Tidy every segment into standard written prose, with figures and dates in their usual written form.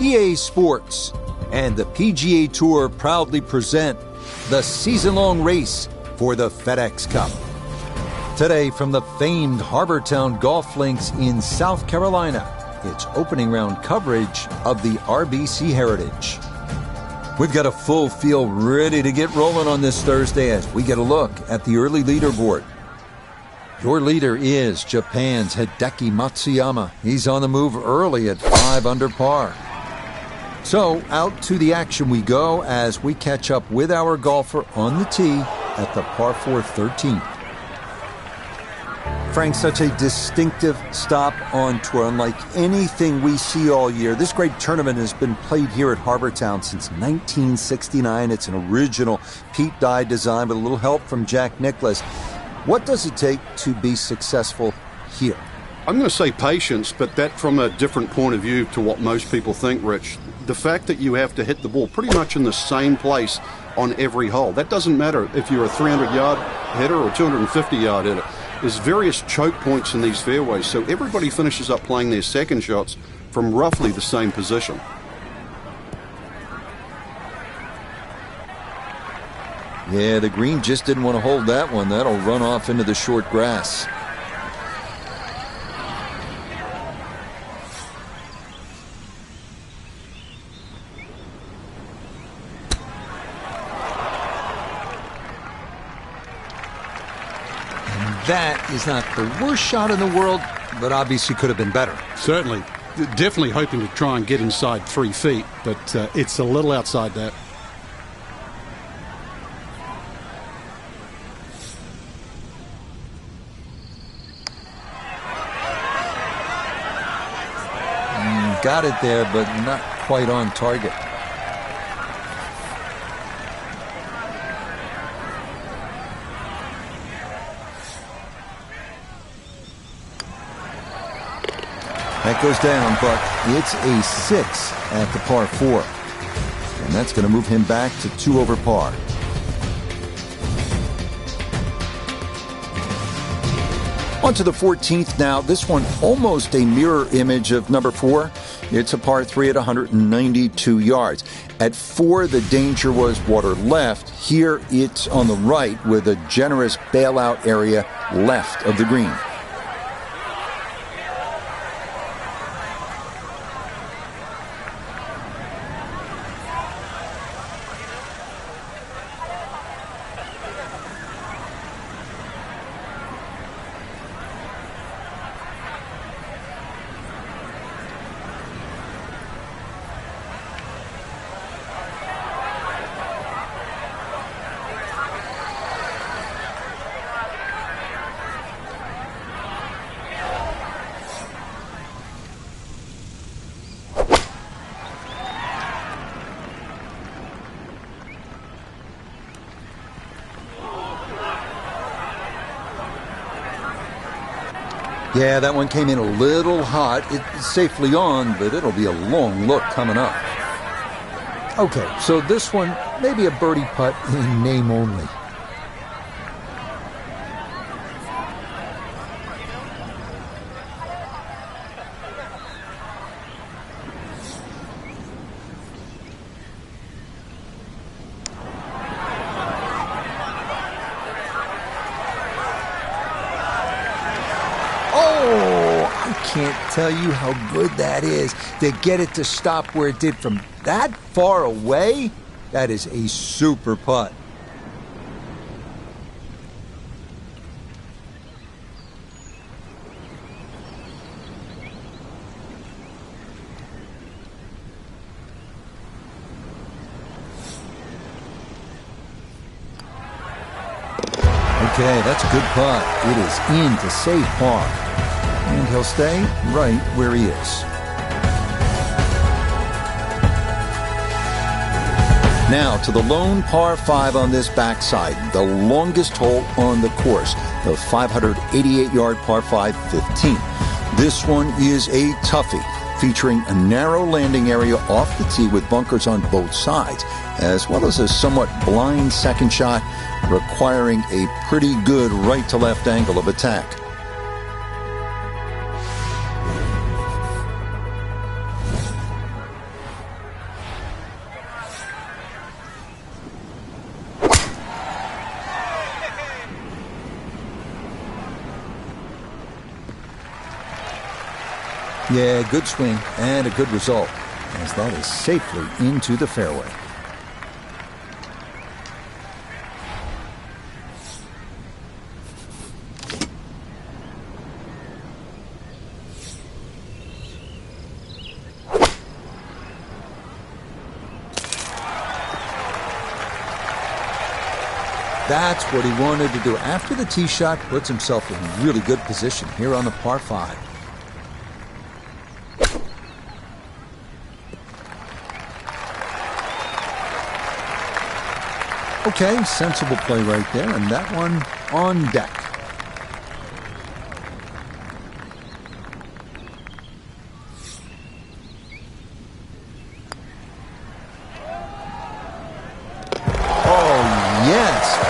EA Sports, and the PGA Tour proudly present the season-long race for the FedEx Cup. Today, from the famed Harbortown Golf Links in South Carolina, it's opening round coverage of the RBC Heritage. We've got a full field ready to get rolling on this Thursday as we get a look at the early leaderboard. Your leader is Japan's Hideki Matsuyama. He's on the move early at 5 under par. So out to the action we go as we catch up with our golfer on the tee at the par 4 13th. Frank, such a distinctive stop on tour, unlike anything we see all year. This great tournament has been played here at Harbortown since 1969. It's an original Pete Dye design with a little help from Jack Nicklaus. What does it take to be successful here? I'm going to say patience, but that from a different point of view to what most people think, Rich. The fact that you have to hit the ball pretty much in the same place on every hole. That doesn't matter if you're a 300-yard hitter or a 250-yard hitter. There's various choke points in these fairways, so everybody finishes up playing their second shots from roughly the same position. Yeah, the green just didn't want to hold that one. That'll run off into the short grass. That is not the worst shot in the world, but obviously could have been better. Certainly. Definitely hoping to try and get inside 3 feet, but it's a little outside that. Got it there, but not quite on target. That goes down, but it's a 6 at the par 4. And that's going to move him back to 2 over par. On to the 14th now. This one almost a mirror image of number 4. It's a par 3 at 192 yards. At 4, the danger was water left. Here, it's on the right with a generous bailout area left of the green. Yeah, that one came in a little hot. It's safely on, but it'll be a long look coming up. Okay, so this one, maybe a birdie putt in name only. Can't tell you how good that is to get it to stop where it did from that far away. That is a super putt. Okay, that's a good putt. It is in to save par. And he'll stay right where he is. Now to the lone par 5 on this backside, the longest hole on the course, the 588-yard par 5 15th. This one is a toughie, featuring a narrow landing area off the tee with bunkers on both sides, as well as a somewhat blind second shot requiring a pretty good right-to-left angle of attack. Yeah, good swing and a good result, as that is safely into the fairway. That's what he wanted to do. After the tee shot, puts himself in really good position here on the par 5. Okay, sensible play right there, and that one on deck.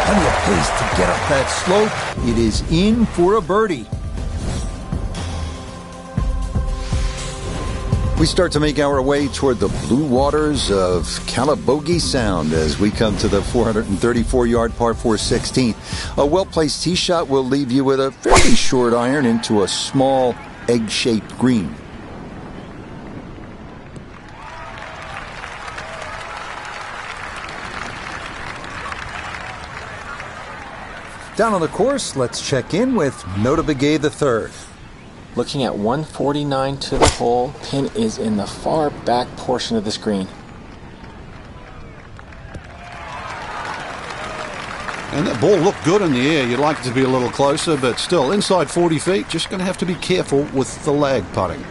Plenty of pace to get up that slope. It is in for a birdie. We start to make our way toward the blue waters of Calabogie Sound as we come to the 434-yard par 4 16th. A well-placed tee shot will leave you with a fairly short iron into a small egg-shaped green. Down on the course, let's check in with Notah Begay III. Looking at 149 to the hole, pin is in the far back portion of this green. And that ball looked good in the air. You'd like it to be a little closer, but still, inside 40 feet, just going to have to be careful with the lag putting.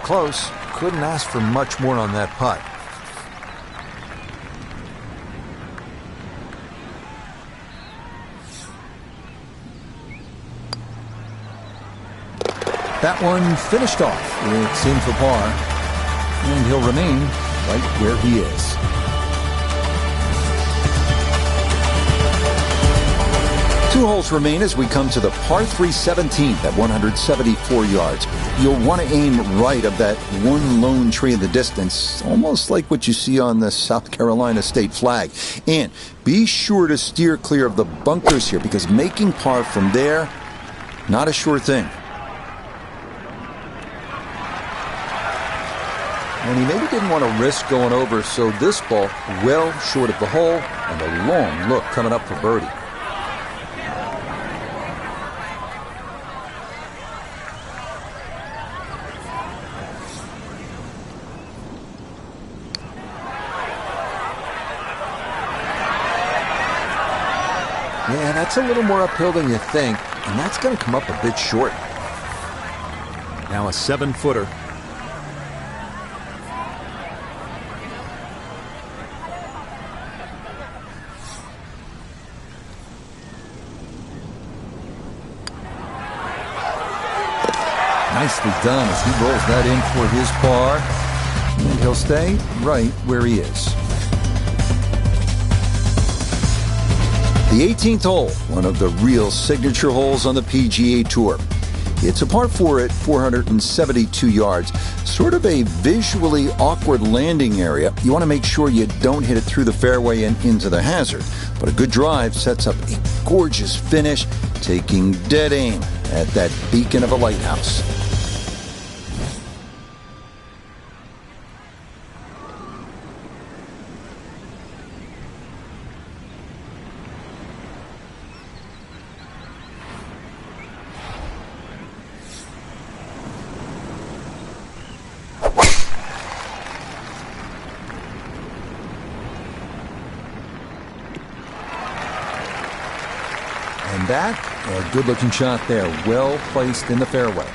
Close. Couldn't ask for much more on that putt. That one finished off. It's in for par, and he'll remain right where he is. Two holes remain as we come to the par 3 17th at 174 yards. You'll want to aim right of that one lone tree in the distance, almost like what you see on the South Carolina state flag. And be sure to steer clear of the bunkers here, because making par from there, not a sure thing. And he maybe didn't want to risk going over, so this ball well short of the hole, and a long look coming up for birdie. Yeah, that's a little more uphill than you think, and that's going to come up a bit short. Now a 7-footer. Nicely done as he rolls that in for his par, and he'll stay right where he is. The 18th hole, one of the real signature holes on the PGA Tour. It's a par 4 at 472 yards, sort of a visually awkward landing area. You want to make sure you don't hit it through the fairway and into the hazard. But a good drive sets up a gorgeous finish, taking dead aim at that beacon of a lighthouse. And that, a good-looking shot there, well placed in the fairway.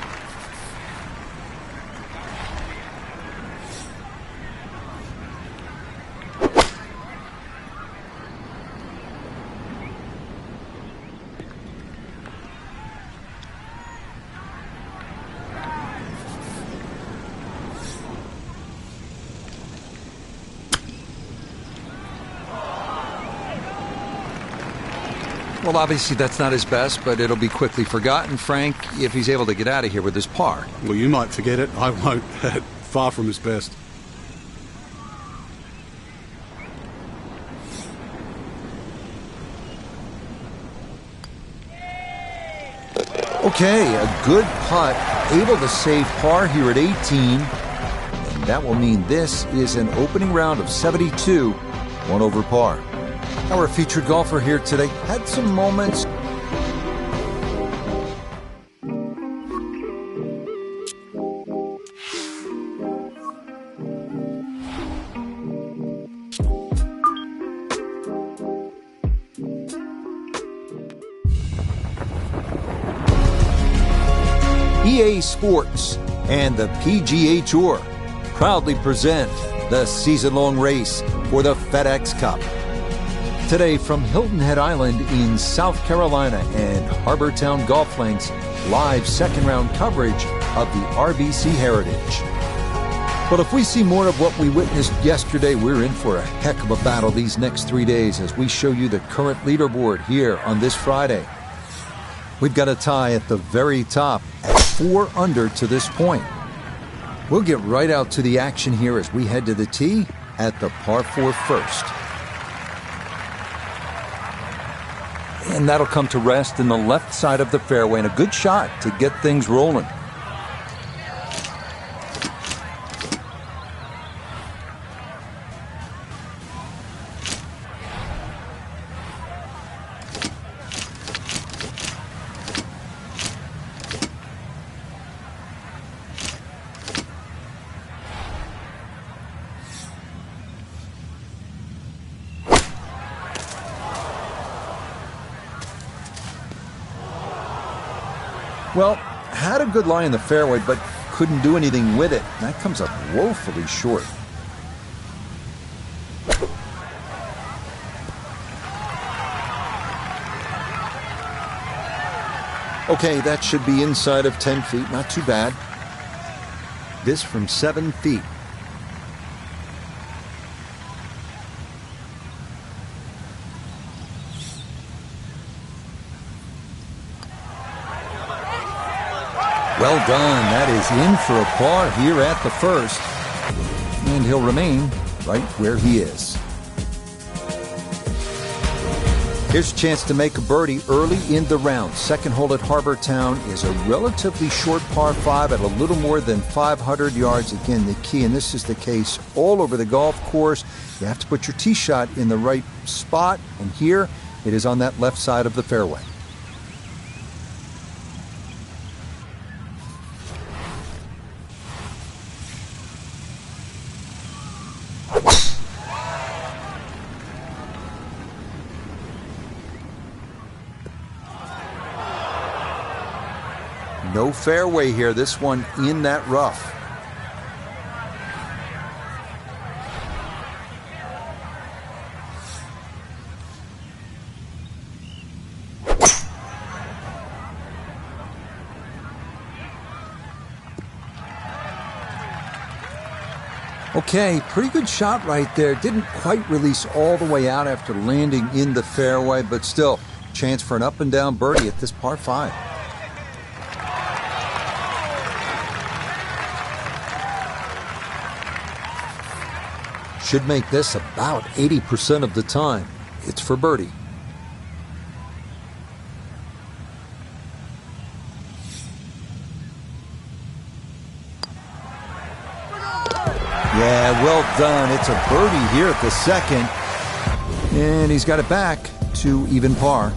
Well, obviously that's not his best, but it'll be quickly forgotten, Frank, if he's able to get out of here with his par. Well, you might forget it. I won't. Far from his best. Okay, a good putt, able to save par here at 18. And that will mean this is an opening round of 72, one over par. Our featured golfer here today had some moments. EA Sports and the PGA Tour proudly present the season-long race for the FedEx Cup. Today from Hilton Head Island in South Carolina and Harbour Town Golf Links, live second-round coverage of the RBC Heritage. Well, if we see more of what we witnessed yesterday, we're in for a heck of a battle these next 3 days as we show you the current leaderboard here on this Friday. We've got a tie at the very top at 4 under to this point. We'll get right out to the action here as we head to the tee at the par 4 first. And that'll come to rest in the left side of the fairway, and a good shot to get things rolling. Well, had a good lie in the fairway, but couldn't do anything with it. That comes up woefully short. Okay, that should be inside of 10 feet. Not too bad. This from 7 feet. Well done. That is in for a par here at the first. And he'll remain right where he is. Here's a chance to make a birdie early in the round. Second hole at Harbour Town is a relatively short par 5 at a little more than 500 yards. Again, the key, and this is the case all over the golf course, you have to put your tee shot in the right spot. And here it is on that left side of the fairway. No fairway here, this one in that rough. Okay, pretty good shot right there. Didn't quite release all the way out after landing in the fairway, but still, chance for an up and down birdie at this par 5. Should make this about 80% of the time. It's for birdie. Yeah, well done. It's a birdie here at the second. And he's got it back to even par.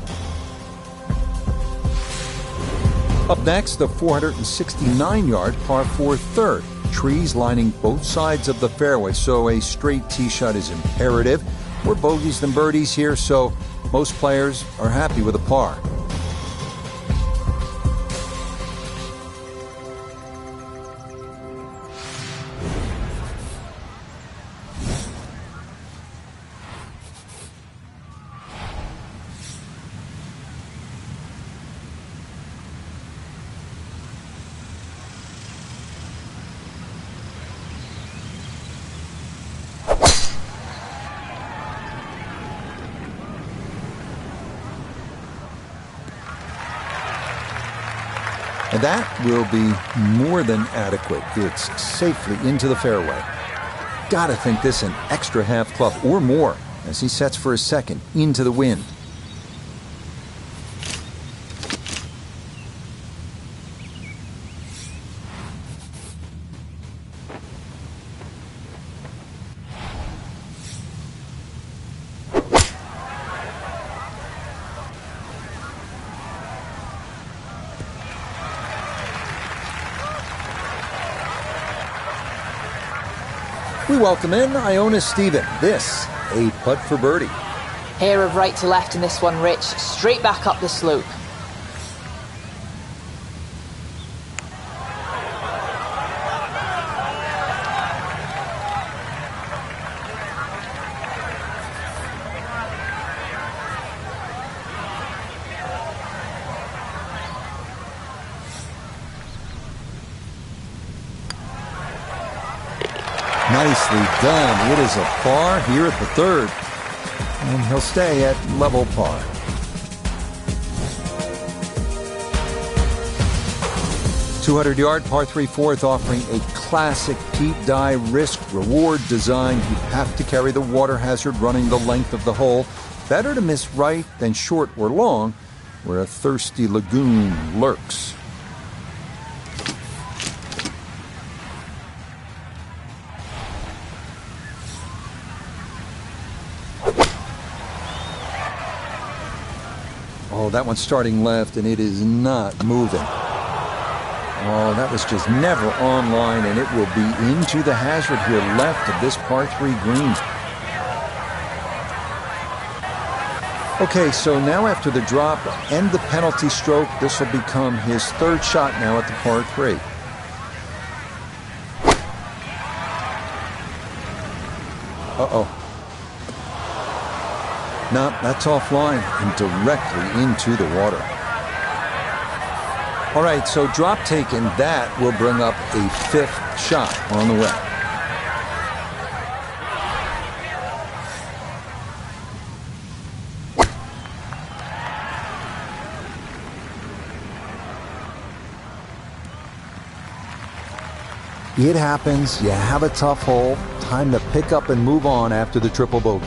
Up next, the 469-yard par 4 third. Trees lining both sides of the fairway, so a straight tee shot is imperative. More bogeys than birdies here, so most players are happy with a par. And that will be more than adequate. It's safely into the fairway. Gotta think this an extra half club or more as he sets for his second into the wind. We welcome in Iona Stephen. This, a putt for birdie. Hair of right to left in this one, Rich. Straight back up the slope. Nicely done. It is a par here at the third. And he'll stay at level par. .200-yard par 3 fourth, offering a classic Pete Dye risk-reward design. You have to carry the water hazard running the length of the hole. Better to miss right than short or long, where a thirsty lagoon lurks. Oh, that one's starting left, and it is not moving. Oh, that was just never on line, and it will be into the hazard here left of this par 3 green. Okay, so now after the drop and the penalty stroke, this will become his third shot now at the par 3. Uh-oh. No, that's offline and directly into the water. All right, so drop taken, that will bring up a 5th shot on the way. It happens. You have a tough hole. Time to pick up and move on after the triple bogey.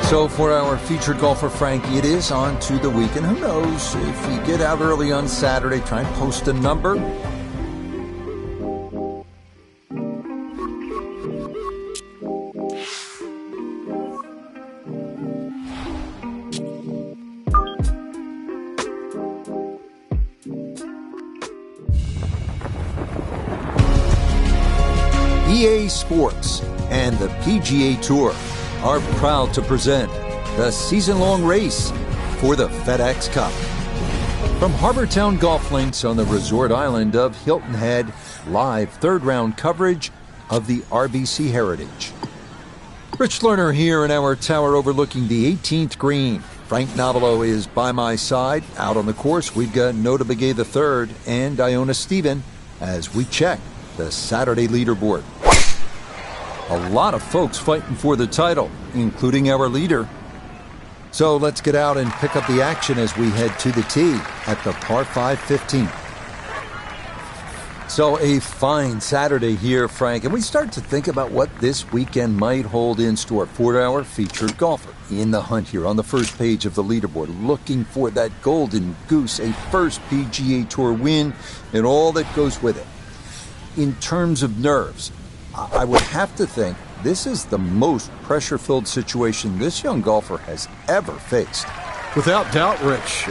So for our featured golfer, Frankie, it is on to the weekend. Who knows, if you get out early on Saturday, try and post a number. EA Sports and the PGA Tour are proud to present the season-long race for the FedEx Cup. From Harbortown Golf Links on the resort island of Hilton Head, live third-round coverage of the RBC Heritage. Rich Lerner here in our tower overlooking the 18th green. Frank Nobilo is by my side. Out on the course, we've got Nota Begay III and Iona Stephen as we check the Saturday leaderboard. A lot of folks fighting for the title, including our leader. So let's get out and pick up the action as we head to the tee at the par 5 15. So a fine Saturday here, Frank, and we start to think about what this weekend might hold in store for our featured golfer in the hunt here on the first page of the leaderboard, looking for that golden goose, a first PGA Tour win, and all that goes with it. In terms of nerves, I would have to think this is the most pressure-filled situation this young golfer has ever faced. Without doubt, Rich.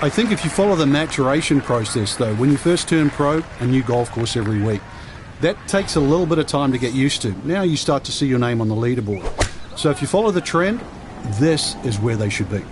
I think if you follow the maturation process, though, when you first turn pro, a new golf course every week, that takes a little bit of time to get used to. Now you start to see your name on the leaderboard. So if you follow the trend, this is where they should be.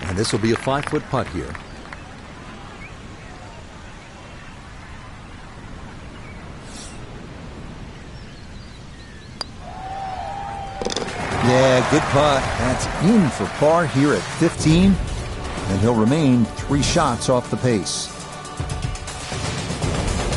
And this will be a 5-foot putt here. Yeah, good putt. That's in for par here at 15. And he'll remain 3 shots off the pace.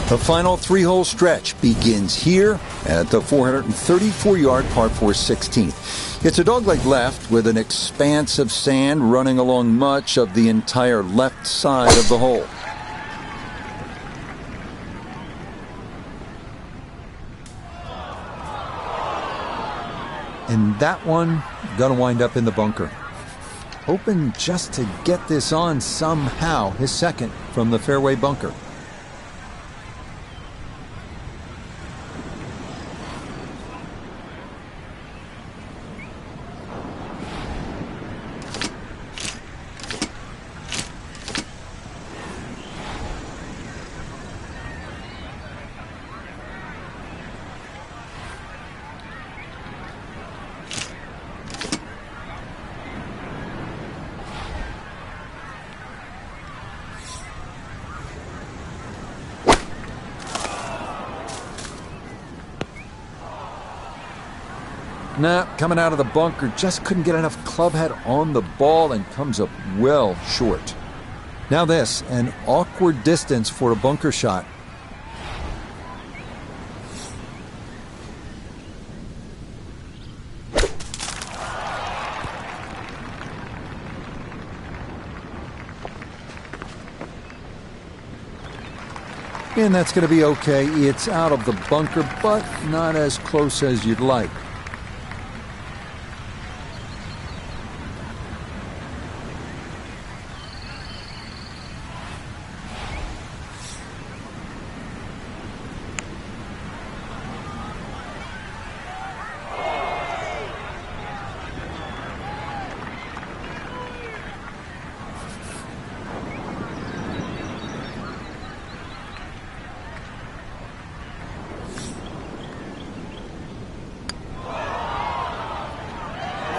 The final 3-hole stretch begins here at the 434-yard par 4 16th. It's a dogleg left with an expanse of sand running along much of the entire left side of the hole. And that one gonna wind up in the bunker. Hoping just to get this on somehow, his second from the fairway bunker. Nah, coming out of the bunker, just couldn't get enough club head on the ball and comes up well short. Now this, an awkward distance for a bunker shot. And that's going to be okay. It's out of the bunker, but not as close as you'd like.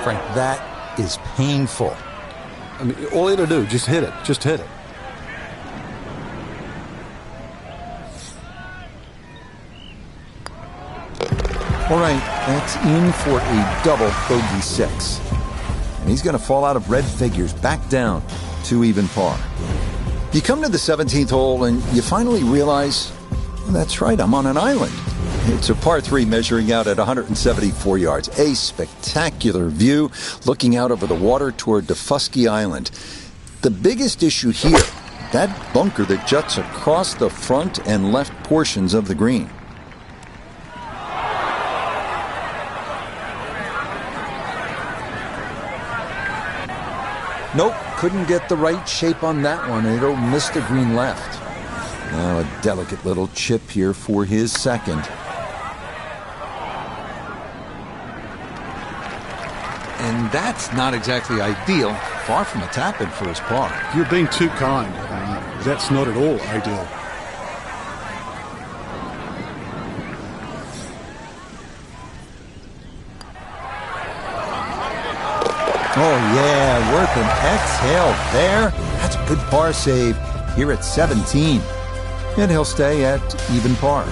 Frank, that is painful. I mean, all you got to do, just hit it. Just hit it. All right, that's in for a double bogey 6. And he's going to fall out of red figures, back down to even par. You come to the 17th hole and you finally realize, that's right, I'm on an island. It's a par 3 measuring out at 174 yards. A spectacular view looking out over the water toward Daufuskie Island. The biggest issue here, that bunker that juts across the front and left portions of the green. Nope, couldn't get the right shape on that one. It'll miss the green left. Now a delicate little chip here for his second. And that's not exactly ideal. Far from a tap-in for his par. You're being too kind. That's not at all ideal. Oh yeah, worth an exhale there. That's a good par save here at 17. And he'll stay at even par.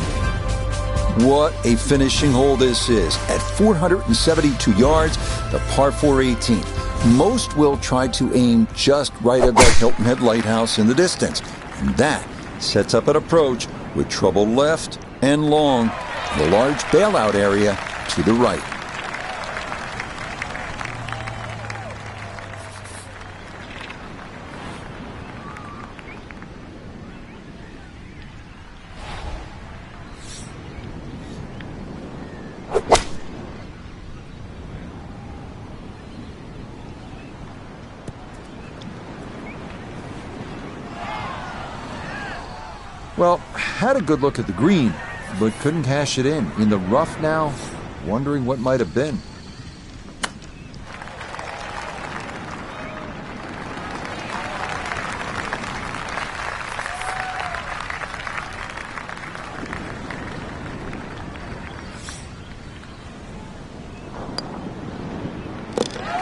What a finishing hole this is. At 472 yards, the par 4 18th. Most will try to aim just right at that Hilton Head Lighthouse in the distance. And that sets up an approach with trouble left and long. The large bailout area to the right. Well, had a good look at the green, but couldn't cash it in. In the rough now, wondering what might have been.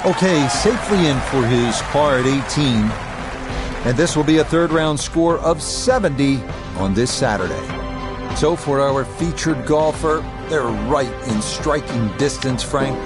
Okay, safely in for his par at 18. And this will be a third round score of 70 on this Saturday. So for our featured golfer, they're right in striking distance, Frank.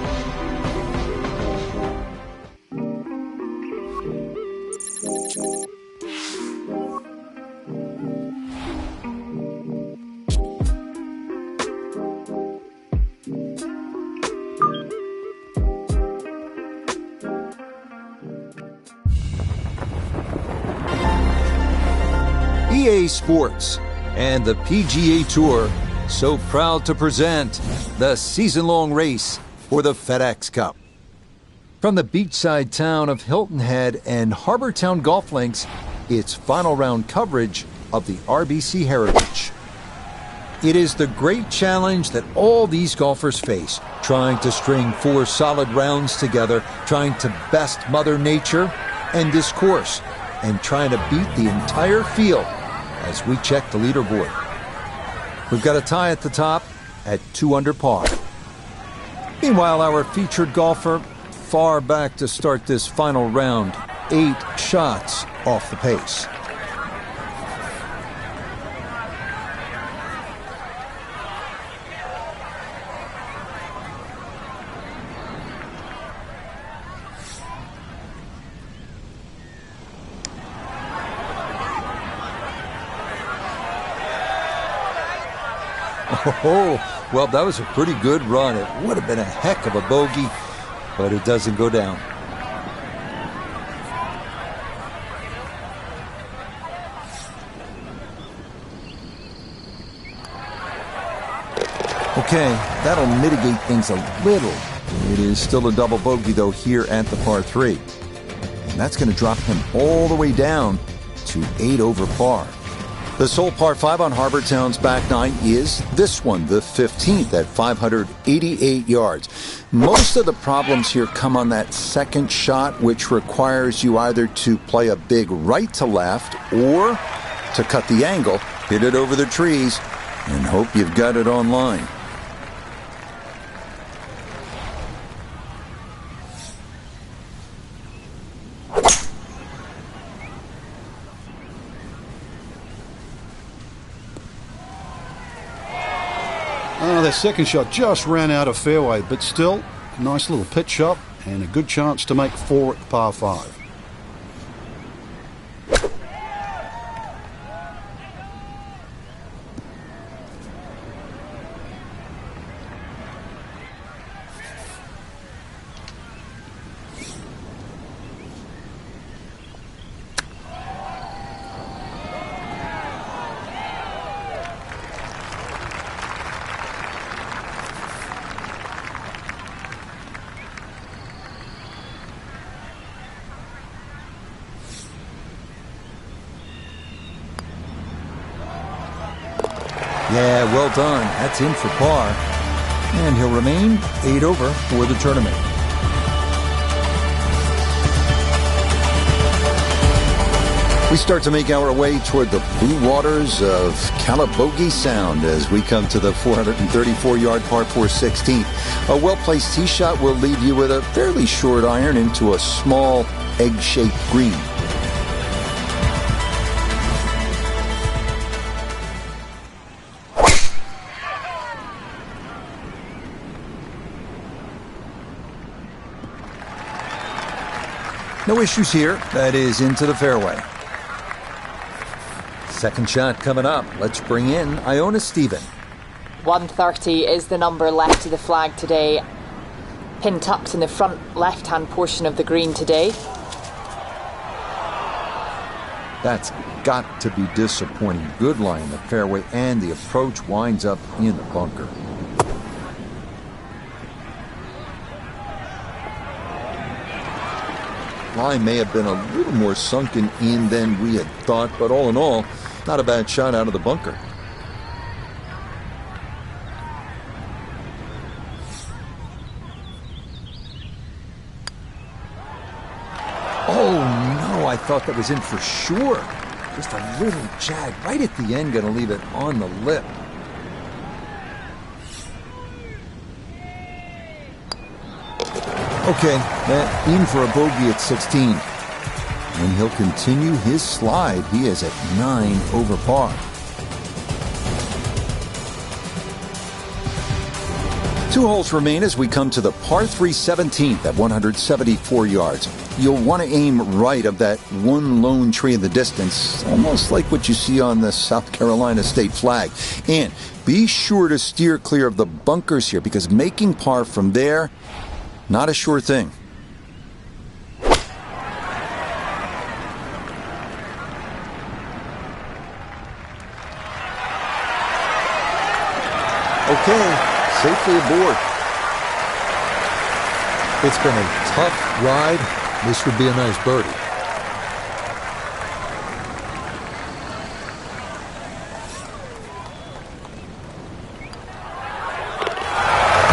EA Sports and the PGA Tour so proud to present the season-long race for the FedEx Cup. From the beachside town of Hilton Head and Harbortown Golf Links, it's final round coverage of the RBC Heritage. It is the great challenge that all these golfers face, trying to string 4 solid rounds together, trying to best Mother Nature and this course, and trying to beat the entire field as we check the leaderboard. We've got a tie at the top at 2 under par. Meanwhile, our featured golfer far back to start this final round, 8 shots off the pace. Oh, well, that was a pretty good run. It would have been a heck of a bogey, but it doesn't go down. Okay, that'll mitigate things a little. It is still a double bogey, though, here at the par 3. And that's going to drop him all the way down to 8 over par. The sole par 5 on Harbortown's back 9 is this one, the 15th at 588 yards. Most of the problems here come on that second shot, which requires you either to play a big right to left or to cut the angle, hit it over the trees, and hope you've got it on line. That second shot just ran out of fairway, but still, a nice little pitch shot and a good chance to make 4 at the par 5. Yeah, well done. That's in for par. And he'll remain 8 over for the tournament. We start to make our way toward the blue waters of Calabogie Sound as we come to the 434-yard par 4 16th. A well-placed tee shot will leave you with a fairly short iron into a small egg-shaped green. No issues here. That is into the fairway. Second shot coming up. Let's bring in Iona Stephen. 130 is the number left to the flag today. Pin tucked in the front left-hand portion of the green today. That's got to be disappointing. Good lie in the fairway, and the approach winds up in the bunker. Line may have been a little more sunken in than we had thought, but all in all, not a bad shot out of the bunker. Oh no, I thought that was in for sure. Just a little jag right at the end, gonna leave it on the lip. Okay, Matt in for a bogey at 16. And he'll continue his slide. He is at 9 over par. Two holes remain as we come to the par 3 17th at 174 yards. You'll want to aim right of that one lone tree in the distance, almost like what you see on the South Carolina state flag. And be sure to steer clear of the bunkers here, because making par from there, not a sure thing. Okay, safely aboard. It's been a tough ride. This would be a nice birdie.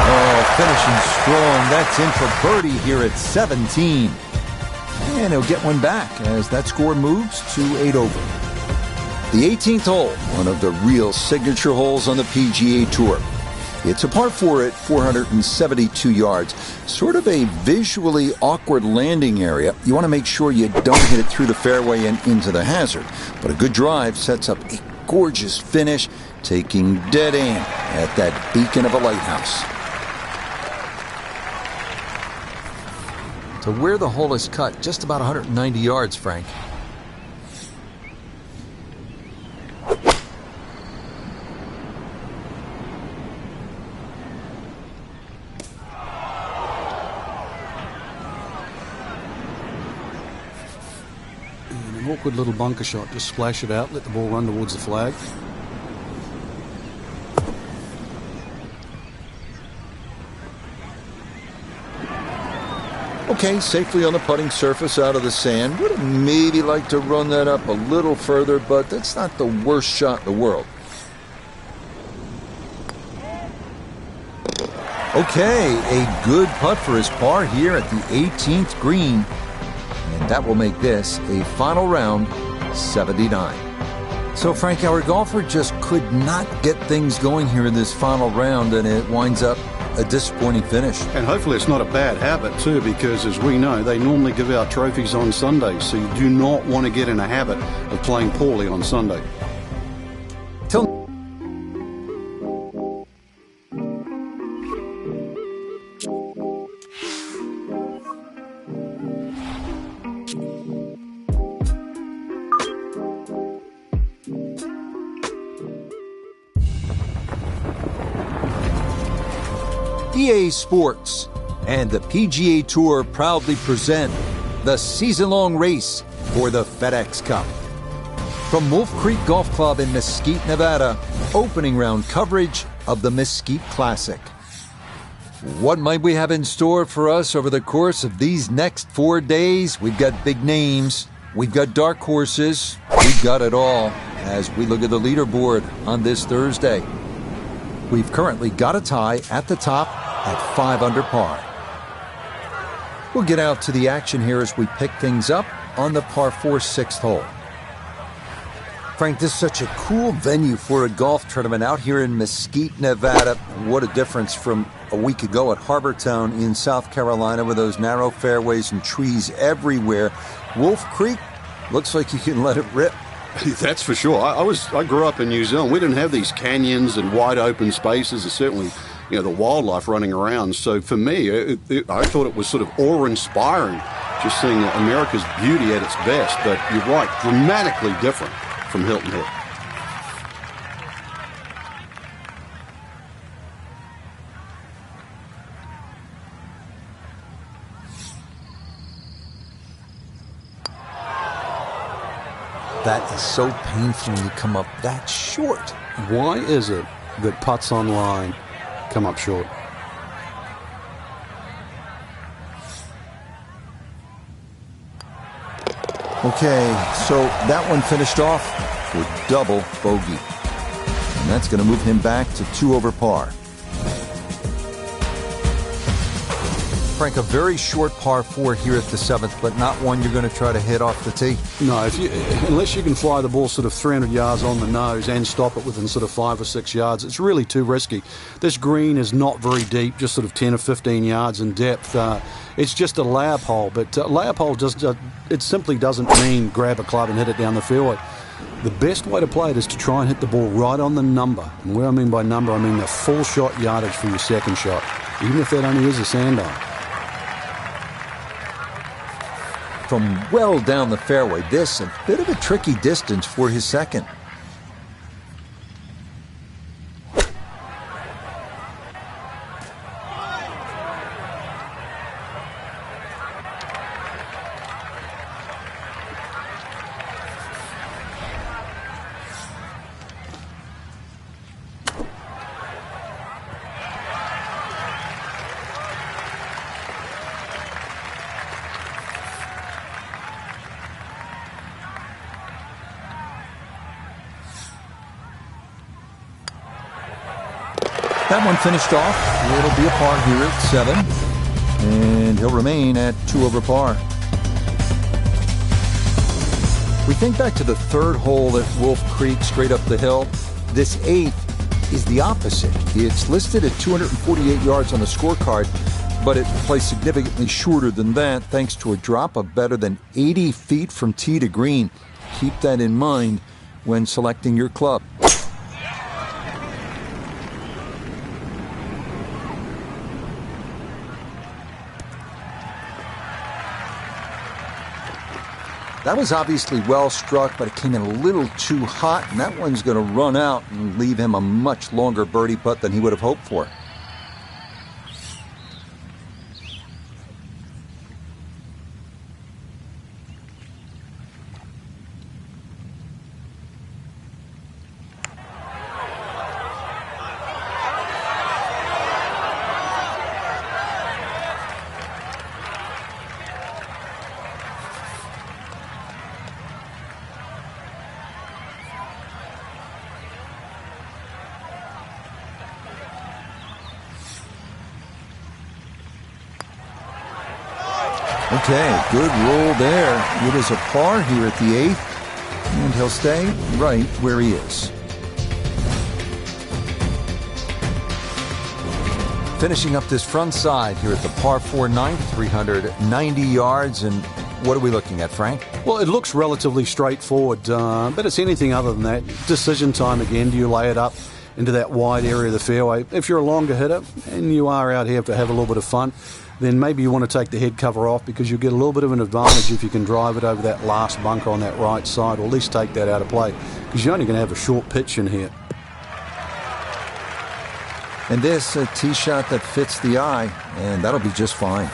Oh, finishing strong. That's in for birdie here at 17. And he'll get one back as that score moves to 8 over. The 18th hole, one of the real signature holes on the PGA Tour. It's a par 4 at 472 yards. Sort of a visually awkward landing area. You want to make sure you don't hit it through the fairway and into the hazard. But a good drive sets up a gorgeous finish, taking dead aim at that beacon of a lighthouse. To where the hole is cut, just about 190 yards, Frank. An awkward little bunker shot. Just splash it out, let the ball run towards the flag. Okay, safely on the putting surface out of the sand. Would have maybe liked to run that up a little further, but that's not the worst shot in the world. Okay, a good putt for his par here at the 18th green. And that will make this a final round 79. So Frank, our golfer just could not get things going here in this final round, and it winds up a disappointing finish. And hopefully it's not a bad habit too, because as we know, they normally give out trophies on Sundays, so you do not want to get in a habit of playing poorly on Sunday. EA Sports and the PGA Tour proudly present the season-long race for the FedEx Cup. From Wolf Creek Golf Club in Mesquite, Nevada, opening round coverage of the Mesquite Classic. What might we have in store for us over the course of these next 4 days? We've got big names, we've got dark horses, we've got it all as we look at the leaderboard on this Thursday. We've currently got a tie at the top at 5 under par. We'll get out to the action here as we pick things up on the par 4 6th hole. Frank, this is such a cool venue for a golf tournament out here in Mesquite, Nevada. What a difference from a week ago at Harbortown in South Carolina with those narrow fairways and trees everywhere. Wolf Creek looks like you can let it rip. That's for sure. I grew up in New Zealand. We didn't have these canyons and wide open spaces, and certainly, the wildlife running around. So for me, I thought it was sort of awe-inspiring, just seeing America's beauty at its best. But you're right, dramatically different from Hilton Head. That is so painful when you come up that short. Why is it that putts online come up short? Okay, so that one finished off with double bogey. And that's going to move him back to 2 over par. Frank, a very short par 4 here at the 7th, but not one you're going to try to hit off the tee. No, unless you can fly the ball sort of 300 yards on the nose and stop it within sort of 5 or 6 yards, it's really too risky. This green is not very deep, just sort of 10 or 15 yards in depth. It's just a layup hole, but layup hole it simply doesn't mean grab a club and hit it down the fairway. The best way to play it is to try and hit the ball right on the number. And what I mean by number, I mean the full shot yardage for your second shot, even if that only is a sand iron. From well down the fairway, this a bit of a tricky distance for his second. That one finished off. It'll be a par here at 7. And he'll remain at 2 over par. We think back to the 3rd hole at Wolf Creek, straight up the hill. This 8th is the opposite. It's listed at 248 yards on the scorecard, but it plays significantly shorter than that thanks to a drop of better than 80 feet from tee to green. Keep that in mind when selecting your club. That was obviously well struck, but it came in a little too hot, and that one's going to run out and leave him a much longer birdie putt than he would have hoped for. Okay, good roll there. It is a par here at the 8th, and he'll stay right where he is. Finishing up this front side here at the par 4 9th, 390 yards, and what are we looking at, Frank? Well, it looks relatively straightforward, but it's anything other than that. Decision time again. Do you lay it up into that wide area of the fairway? If you're a longer hitter and you are out here to have a little bit of fun, then maybe you want to take the head cover off because you'll get a little bit of an advantage if you can drive it over that last bunker on that right side, or at least take that out of play, because you're only going to have a short pitch in here. And this, a tee shot that fits the eye, and that'll be just fine.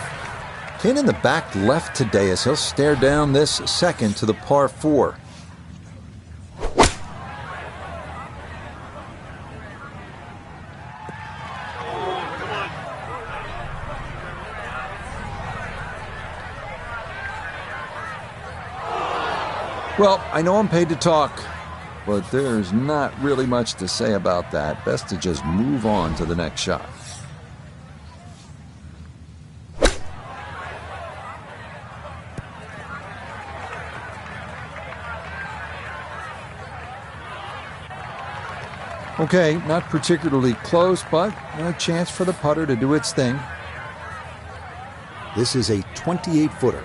Pin in the back left today as he'll stare down this 2nd to the par 4. Well, I know I'm paid to talk, but there's not really much to say about that. Best to just move on to the next shot. Okay, not particularly close, but a chance for the putter to do its thing. This is a 28-footer.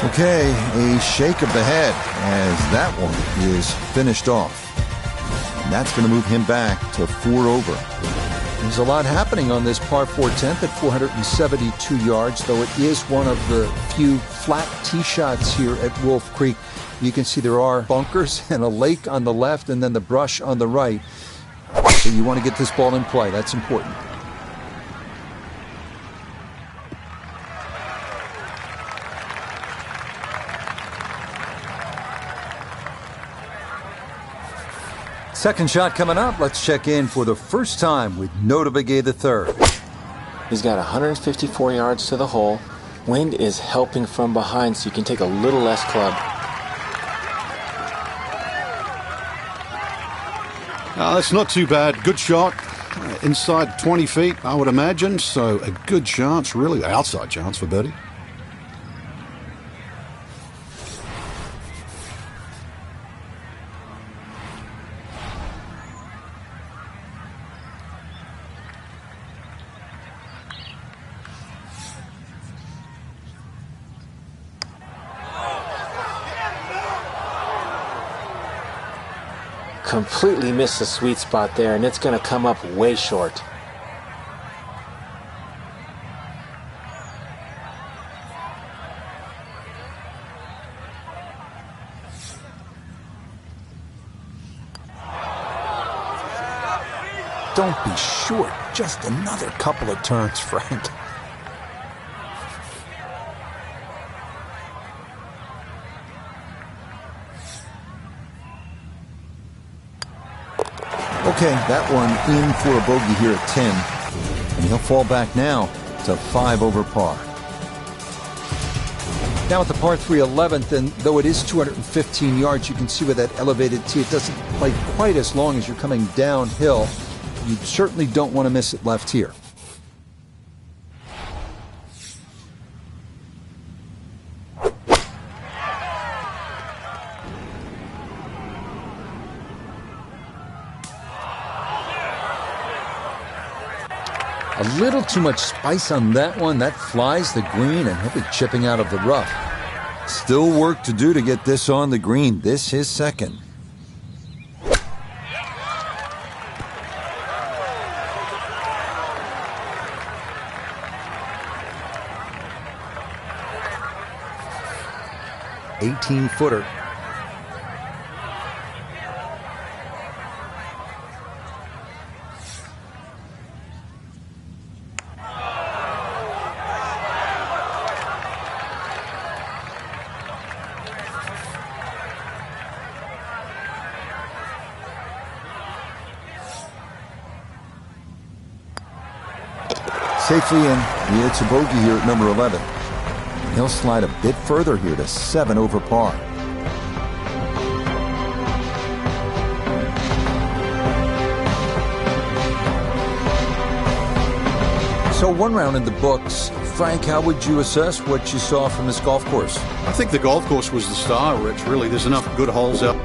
Okay, a shake of the head as that one is finished off. And that's going to move him back to 4 over. There's a lot happening on this par 4 10th at 472 yards, though it is one of the few flat tee shots here at Wolf Creek. You can see there are bunkers and a lake on the left and then the brush on the right. So you want to get this ball in play. That's important. Second shot coming up. Let's check in for the first time with Notah Begay III. He's got 154 yards to the hole. Wind is helping from behind, so you can take a little less club. That's not too bad. Good shot. Inside 20 feet, I would imagine. So a good chance, really outside chance for birdie. Completely missed the sweet spot there, and it's going to come up way short. don't be short. Just another couple of turns, Frank. Okay, that one in for a bogey here at 10. And he'll fall back now to 5 over par. Now at the par 3 11th, and though it is 215 yards, you can see with that elevated tee, it doesn't play quite as long as you're coming downhill. You certainly don't want to miss it left here. A little too much spice on that one. That flies the green, and he'll be chipping out of the rough. Still work to do to get this on the green. This is second. $18-footer. Safely in. It's a bogey here at number 11. He'll slide a bit further here to 7 over par. So one round in the books. Frank, how would you assess what you saw from this golf course? I think the golf course was the star, Rich. Really, there's enough good holes out.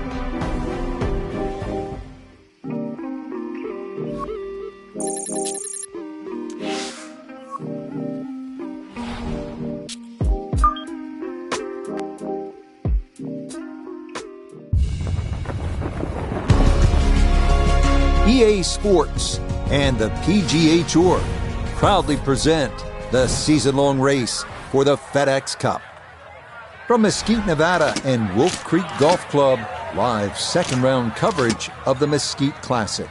EA Sports and the PGA Tour proudly present the season-long race for the FedEx Cup. From Mesquite, Nevada and Wolf Creek Golf Club, live second-round coverage of the Mesquite Classic.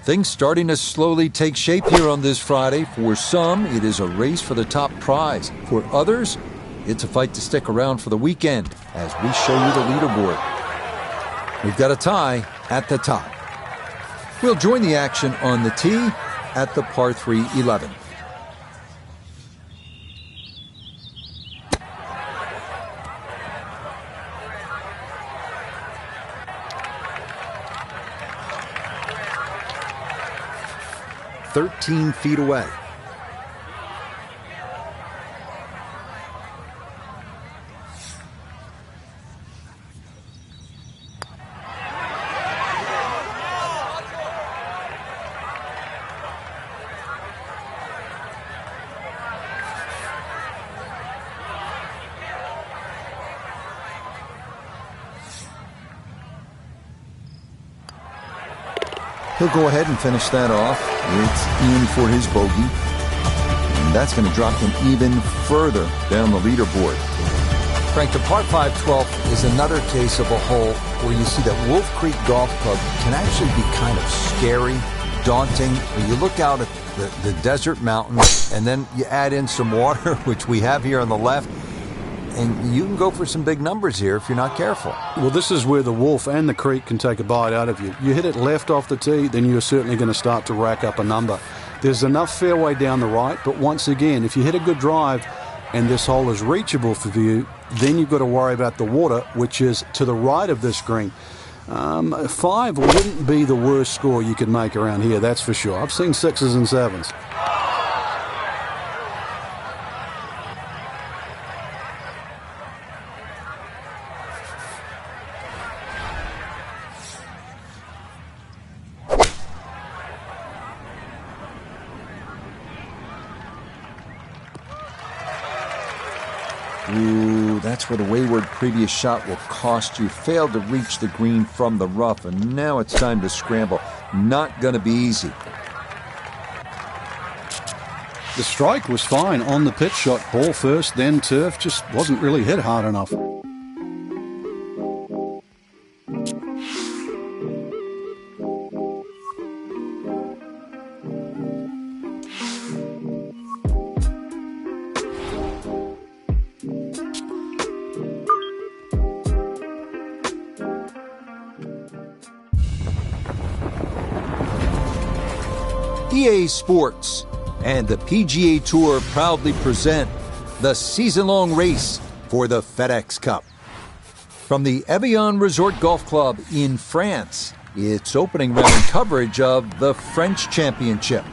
Things starting to slowly take shape here on this Friday. For some, it is a race for the top prize. For others, it's a fight to stick around for the weekend as we show you the leaderboard. We've got a tie at the top. We'll join the action on the tee at the par 3 11th. "13 feet away." He'll go ahead and finish that off. It's in for his bogey. And that's going to drop him even further down the leaderboard. Frank, the par 5 12th is another case of a hole where you see that Wolf Creek Golf Club can actually be kind of scary, daunting. When you look out at the desert mountains and then you add in some water, which we have here on the left, and you can go for some big numbers here if you're not careful. Well, this is where the Wolf and the Creek can take a bite out of you. You hit it left off the tee, then you're certainly going to start to rack up a number. There's enough fairway down the right, but once again, if you hit a good drive and this hole is reachable for you, then you've got to worry about the water, which is to the right of this green. 5 wouldn't be the worst score you could make around here, that's for sure. I've seen 6s and 7s. Ooh, that's where the wayward previous shot will cost you. Failed to reach the green from the rough, and now it's time to scramble. Not going to be easy. The strike was fine on the pitch shot. Ball first, then turf. Just wasn't really hit hard enough. EA Sports and the PGA Tour proudly present the season-long race for the FedEx Cup. From the Evian Resort Golf Club in France, it's opening round coverage of the French Championship.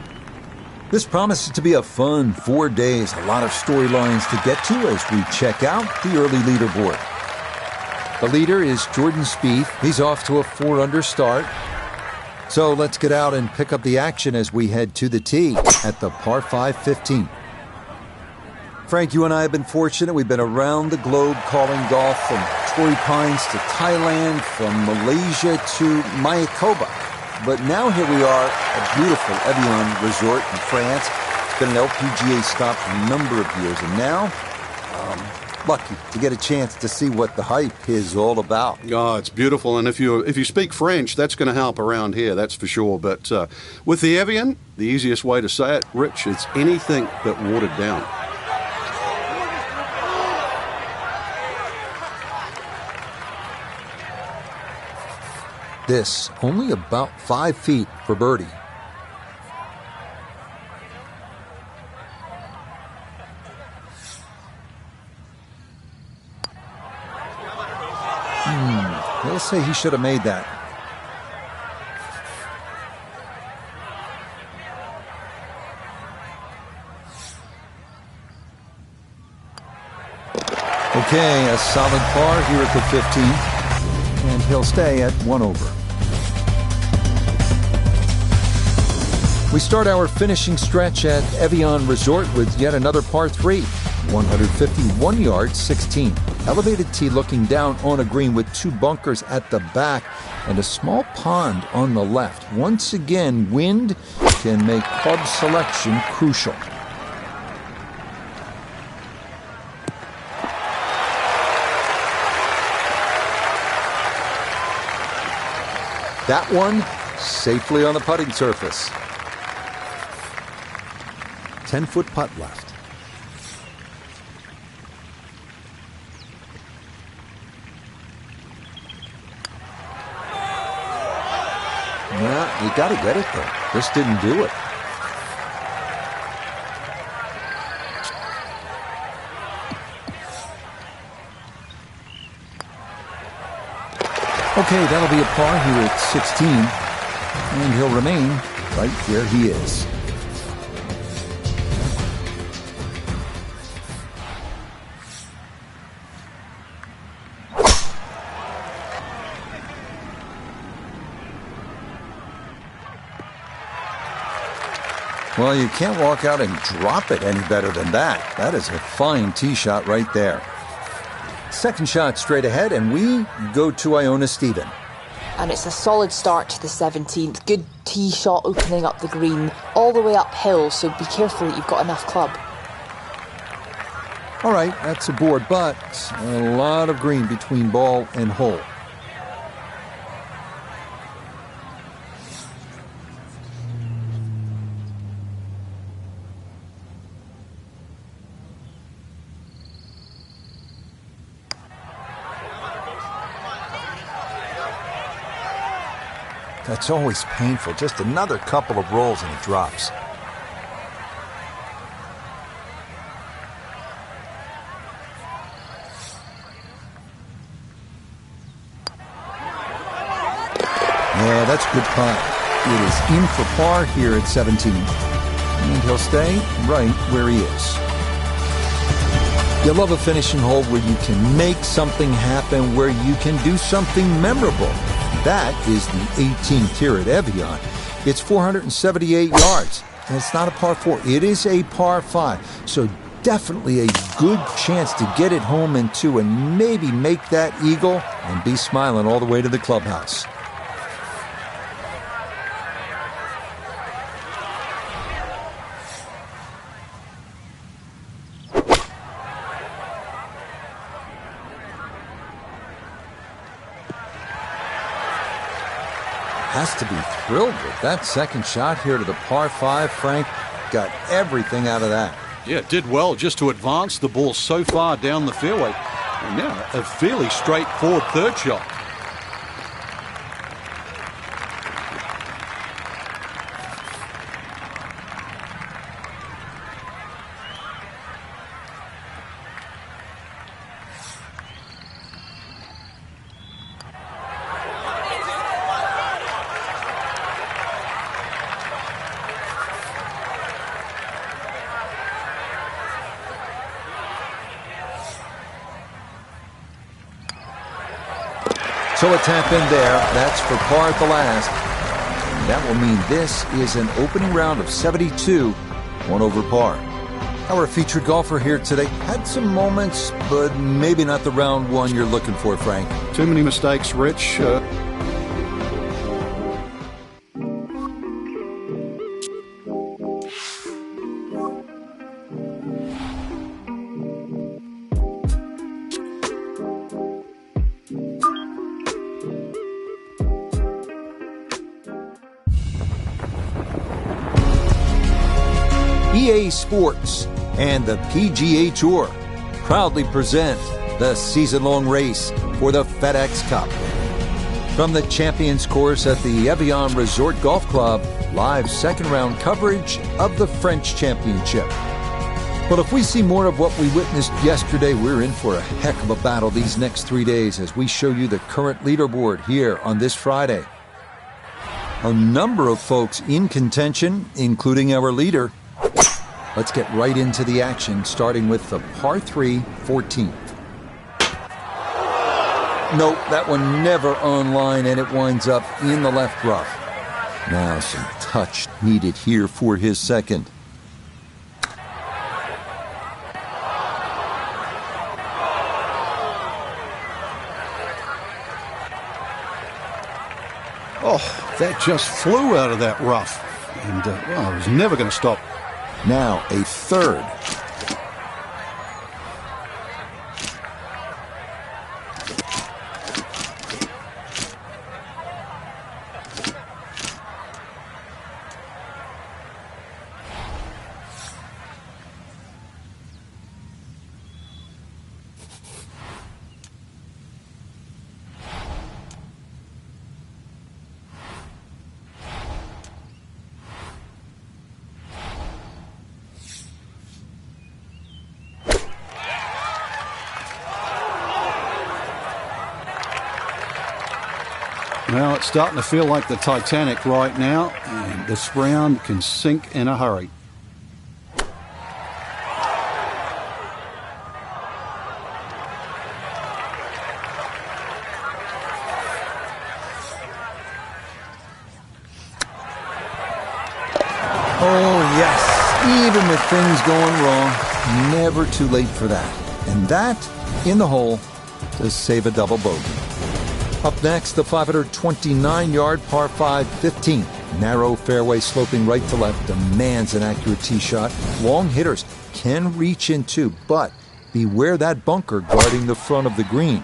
This promises to be a fun 4 days, a lot of storylines to get to as we check out the early leaderboard. The leader is Jordan Spieth. He's off to a 4-under start. So let's get out and pick up the action as we head to the tee at the par 5 15. Frank, you and I have been fortunate. We've been around the globe calling golf, from Torrey Pines to Thailand, from Malaysia to Mayakoba. But now here we are, a beautiful Evian resort in France. It's been an LPGA stop for a number of years, and now lucky to get a chance to see what the hype is all about. Oh, it's beautiful, and if you speak French, that's going to help around here, that's for sure. But with the Evian, the easiest way to say it, Rich, it's anything but watered down. This only about 5 feet for birdie. He'll say he should have made that. Okay, a solid par here at the 15th, and he'll stay at 1 over. We start our finishing stretch at Evian Resort with yet another par 3, 151 yards, 16. Elevated tee looking down on a green with 2 bunkers at the back and a small pond on the left. Once again, wind can make club selection crucial. That one safely on the putting surface. 10-foot putt left. Yeah, you got to get it though. Just didn't do it. Okay, that'll be a par here at 16, and he'll remain right where he is. Well, you can't walk out and drop it any better than that. That is a fine tee shot right there. Second shot straight ahead, and we go to Iona Stephen. And it's a solid start to the 17th. Good tee shot opening up the green, all the way uphill, so be careful that you've got enough club. All right, that's a board, but a lot of green between ball and hole. That's always painful. Just another couple of rolls and it drops. Yeah, that's a good putt. It is in for par here at 17. And he'll stay right where he is. You love a finishing hole where you can make something happen, where you can do something memorable. That is the 18th here at Evian. It's 478 yards, and it's not a par 4. It is a par 5, so definitely a good chance to get it home in 2 and maybe make that eagle and be smiling all the way to the clubhouse. Has to be thrilled with that second shot here to the par 5. Frank got everything out of that. Yeah, it did well just to advance the ball so far down the fairway. And now a fairly straightforward third shot. So a tap in there. That's for par at the last. That will mean this is an opening round of 72, 1 over par. Our featured golfer here today had some moments, but maybe not the round one you're looking for, Frank. Too many mistakes, Rich. EA Sports and the PGA Tour proudly present the season-long race for the FedEx Cup. From the Champions Course at the Evian Resort Golf Club, live second-round coverage of the French Championship. But if we see more of what we witnessed yesterday, we're in for a heck of a battle these next 3 days as we show you the current leaderboard here on this Friday. A number of folks in contention, including our leader. Let's get right into the action, starting with the par 3 14th. Nope, that one never online, and it winds up in the left rough. Now some touch needed here for his second. Oh, that just flew out of that rough. And it was never going to stop. Now a third. Well, it's starting to feel like the Titanic right now, and this round can sink in a hurry. Oh, yes. Even with things going wrong, never too late for that. And that, in the hole, to save a double bogey. Up next, the 529-yard par 5 15th. Narrow fairway sloping right to left demands an accurate tee shot. Long hitters can reach into, but beware that bunker guarding the front of the green.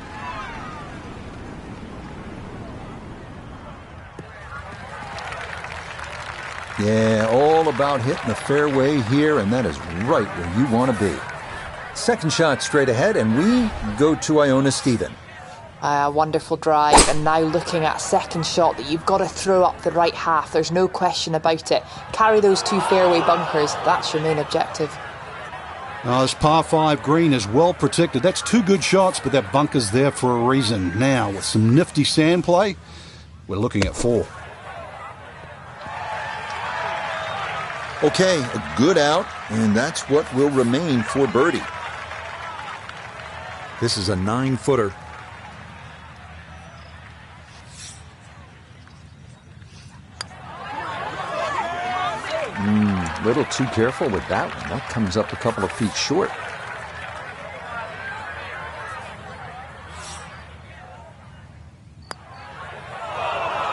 Yeah, all about hitting the fairway here, and that is right where you want to be. Second shot straight ahead, and we go to Iona Stephen. A wonderful drive, and now looking at a second shot that you've got to throw up the right half. There's no question about it. Carry those two fairway bunkers. That's your main objective. This par 5 green is well protected. That's two good shots, but that bunker's there for a reason. Now, with some nifty sand play, we're looking at 4. Okay, a good out, and that's what will remain for birdie. This is a 9-footer. A little too careful with that one. That comes up a couple of feet short.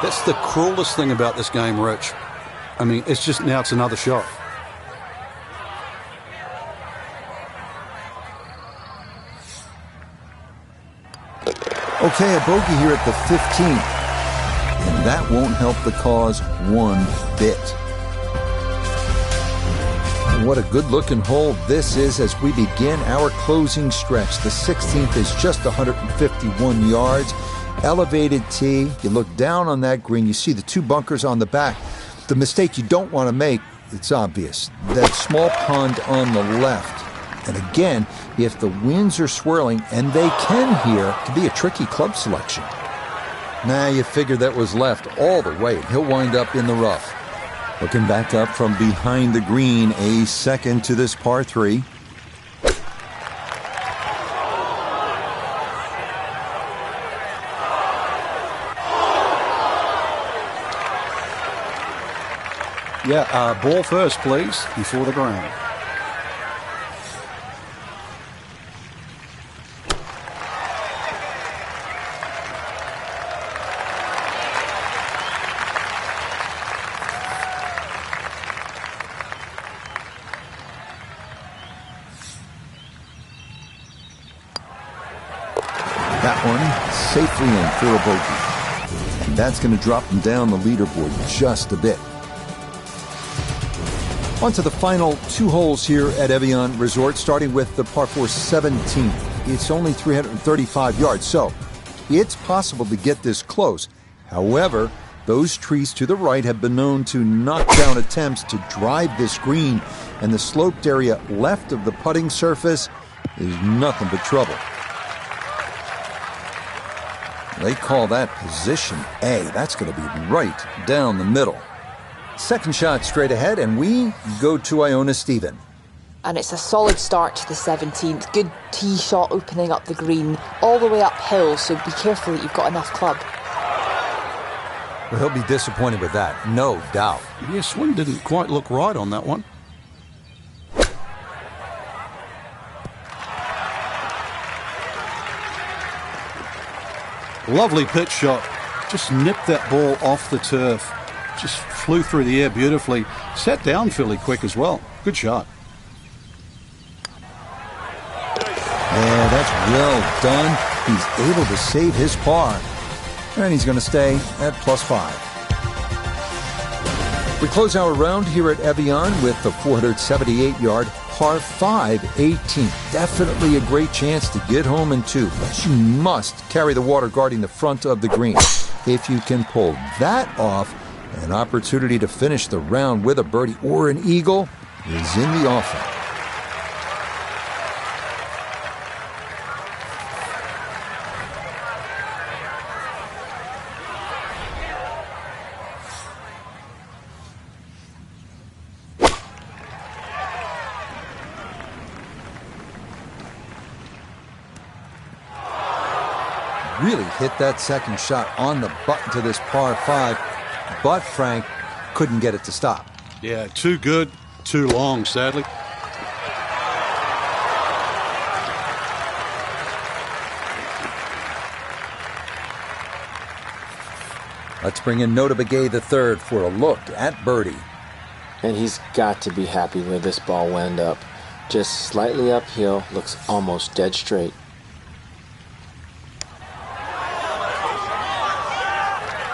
That's the cruelest thing about this game, Rich. I mean, it's just now it's another shot. Okay, a bogey here at the 15th. And that won't help the cause one bit. What a good-looking hole this is as we begin our closing stretch. The 16th is just 151 yards. Elevated tee. You look down on that green. You see the two bunkers on the back. The mistake you don't want to make, it's obvious. That small pond on the left. And again, if the winds are swirling, and they can here, it can be a tricky club selection. Now you figure that was left all the way. He'll wind up in the rough. Looking back up from behind the green, a second to this par 3. Yeah, ball first, please, before the ground. That one safely in for a bogey. And that's going to drop them down the leaderboard just a bit. On to the final 2 holes here at Evian Resort, starting with the par 4 17th. It's only 335 yards, so it's possible to get this close. However, those trees to the right have been known to knock down attempts to drive this green, and the sloped area left of the putting surface is nothing but trouble. They call that position A. That's going to be right down the middle. Second shot straight ahead, and we go to Iona Stephen. And it's a solid start to the 17th. Good tee shot opening up the green, all the way uphill, so be careful that you've got enough club. Well, he'll be disappointed with that, no doubt. Yeah, swing didn't quite look right on that one. Lovely pitch shot. Just nipped that ball off the turf. Just flew through the air beautifully. Sat down fairly quick as well. Good shot. Yeah, that's well done. He's able to save his par. And he's going to stay at +5. We close our round here at Evian with the 478-yard par 5 18. Definitely a great chance to get home in 2, but you must carry the water guarding the front of the green. If you can pull that off, an opportunity to finish the round with a birdie or an eagle is in the offing. Really hit that second shot on the button to this par 5, but Frank couldn't get it to stop. Yeah, too good, too long, sadly. Let's bring in Notah Begay III for a look at birdie. And he's got to be happy where this ball wound up. Just slightly uphill, looks almost dead straight.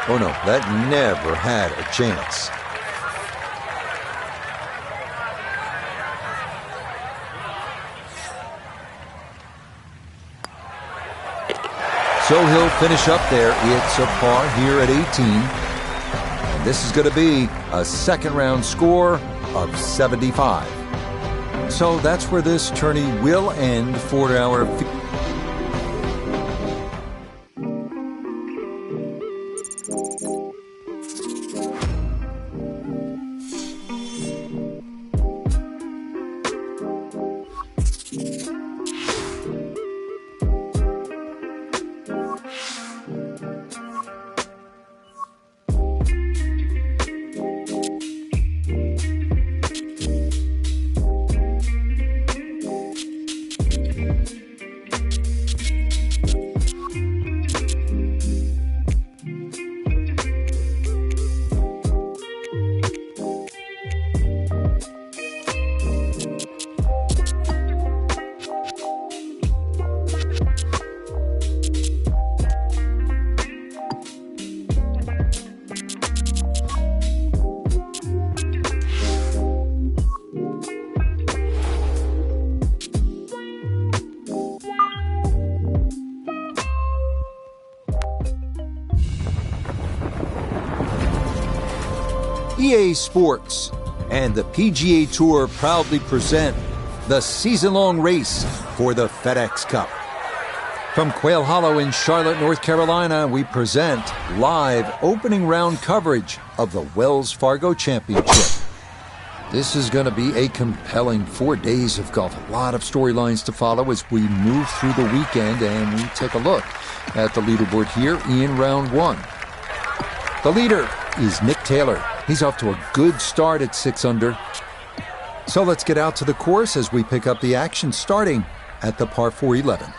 Oh no, that never had a chance. So he'll finish up there. It's a par here at 18. And this is going to be a second round score of 75. So that's where this tourney will end for our... EA Sports and the PGA Tour proudly present the season-long race for the FedEx Cup. From Quail Hollow in Charlotte, North Carolina, we present live opening round coverage of the Wells Fargo Championship. This is going to be a compelling 4 days of golf. A lot of storylines to follow as we move through the weekend, and we take a look at the leaderboard here in round 1. The leader is Nick Taylor. He's off to a good start at 6 under. So let's get out to the course as we pick up the action starting at the par 4 11.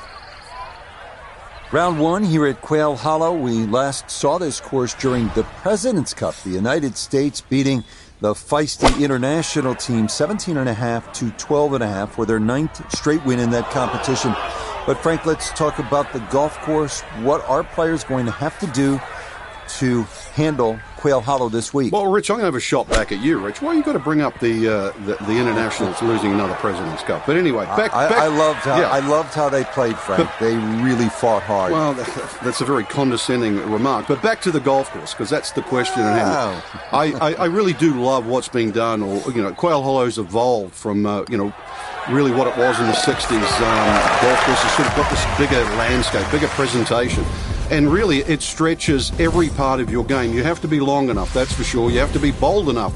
Round 1 here at Quail Hollow. We last saw this course during the President's Cup. The United States beating the feisty international team 17.5 to 12.5 for their 9th straight win in that competition. But Frank, let's talk about the golf course. What are players going to have to do to handle Quail Hollow this week? Well, Rich, I'm going to have a shot back at you, Rich. Why you got to bring up the internationals losing another President's Cup? But anyway, I loved how they played, Frank. They really fought hard. Well, that's a very condescending remark. But back to the golf course, because that's the question at hand. I really do love what's being done. Or Quail Hollow's evolved from really what it was in the 60s. Golf course has sort of got this bigger landscape, bigger presentation. And really, it stretches every part of your game. You have to be long enough, that's for sure. You have to be bold enough.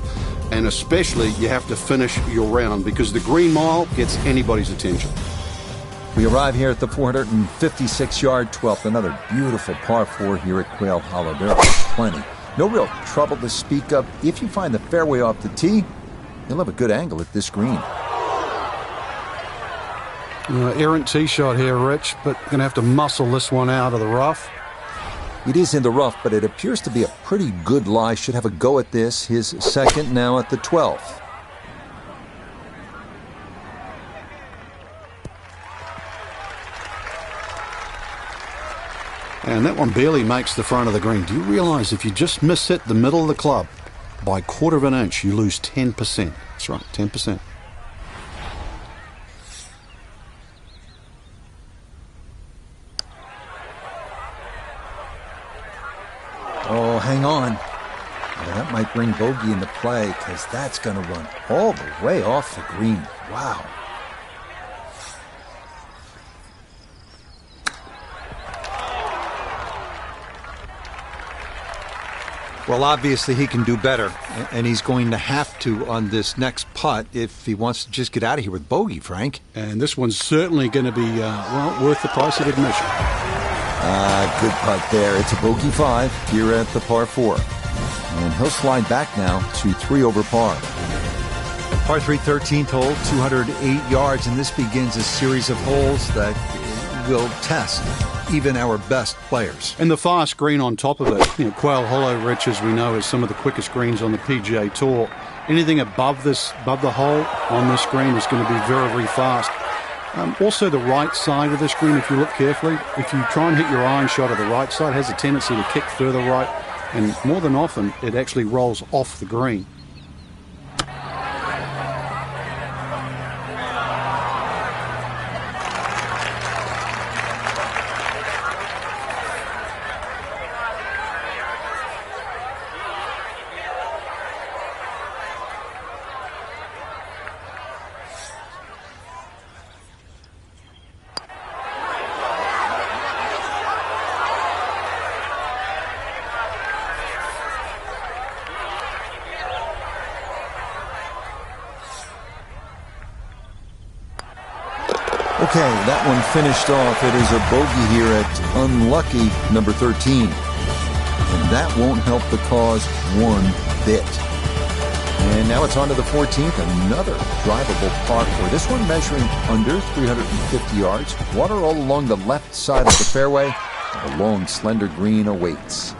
And especially, you have to finish your round, because the green mile gets anybody's attention. We arrive here at the 456-yard 12th. Another beautiful par 4 here at Quail Hollow. There are plenty. No real trouble to speak of. If you find the fairway off the tee, you'll have a good angle at this green. Errant tee shot here, Rich, but going to have to muscle this one out of the rough. It is in the rough, but it appears to be a pretty good lie. Should have a go at this. His second now at the 12th. And that one barely makes the front of the green. Do you realize if you just miss hit the middle of the club by 1/4 of an inch, you lose 10%? That's right, 10%. Oh, hang on. Well, that might bring bogey into play, because that's going to run all the way off the green. Wow. Well, obviously he can do better, and he's going to have to on this next putt if he wants to just get out of here with bogey, Frank. And this one's certainly going to be, worth the price of admission. Good putt there. It's a bogey 5 here at the par 4. And he'll slide back now to 3 over par. Par 3 13th hole, 208 yards, and this begins a series of holes that will test even our best players. And the fast green on top of it. Quail Hollow, Rich, as we know, is some of the quickest greens on the PGA Tour. Anything above the hole on this green is going to be very, very fast. Also, the right side of this green, if you look carefully, if you try and hit your iron shot at the right side, it has a tendency to kick further right, and more than often, it actually rolls off the green. Okay, that one finished off. It is a bogey here at unlucky number 13. And that won't help the cause one bit. And now it's on to the 14th, another drivable par 4. This one measuring under 350 yards. Water all along the left side of the fairway. A long, slender green awaits.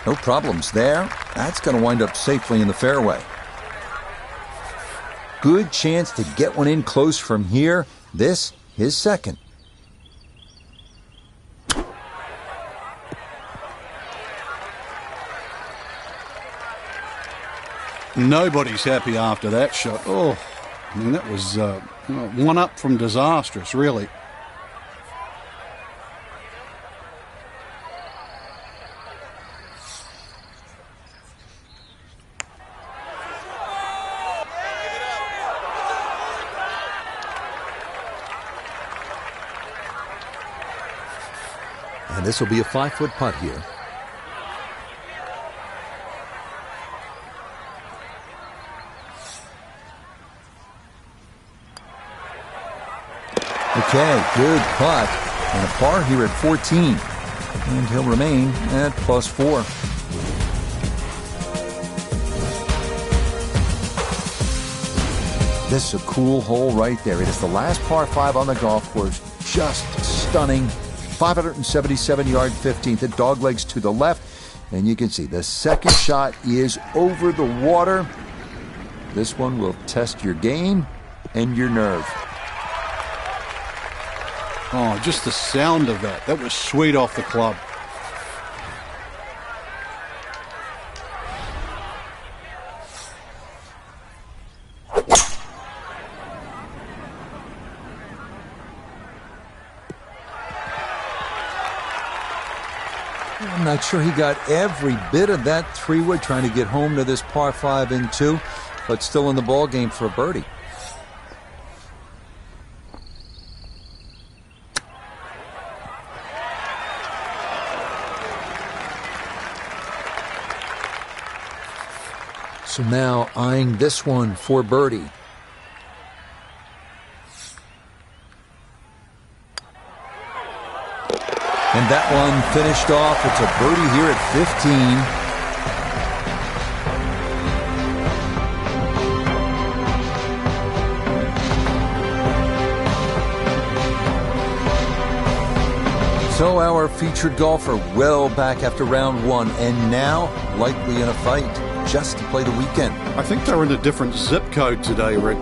No problems there. That's going to wind up safely in the fairway. Good chance to get one in close from here. This, his second. Nobody's happy after that shot. Oh, I mean, that was one up from disastrous, really. And this will be a 5-foot putt here. Okay, good putt. And a par here at 14. and he'll remain at +4. This is a cool hole right there. It is the last par 5 on the golf course. Just stunning. 577-yard 15th. It doglegs to the left. And you can see the second shot is over the water. This one will test your game and your nerve. Oh, just the sound of that. That was sweet off the club. I'm not sure he got every bit of that 3-wood trying to get home to this par 5 in 2, but still in the ball game for a birdie. So now eyeing this one for birdie. And that one finished off. It's a birdie here at 15. So our featured golfer well back after round 1 and now likely in a fight just to play the weekend. I think they're in a different zip code today, Rick.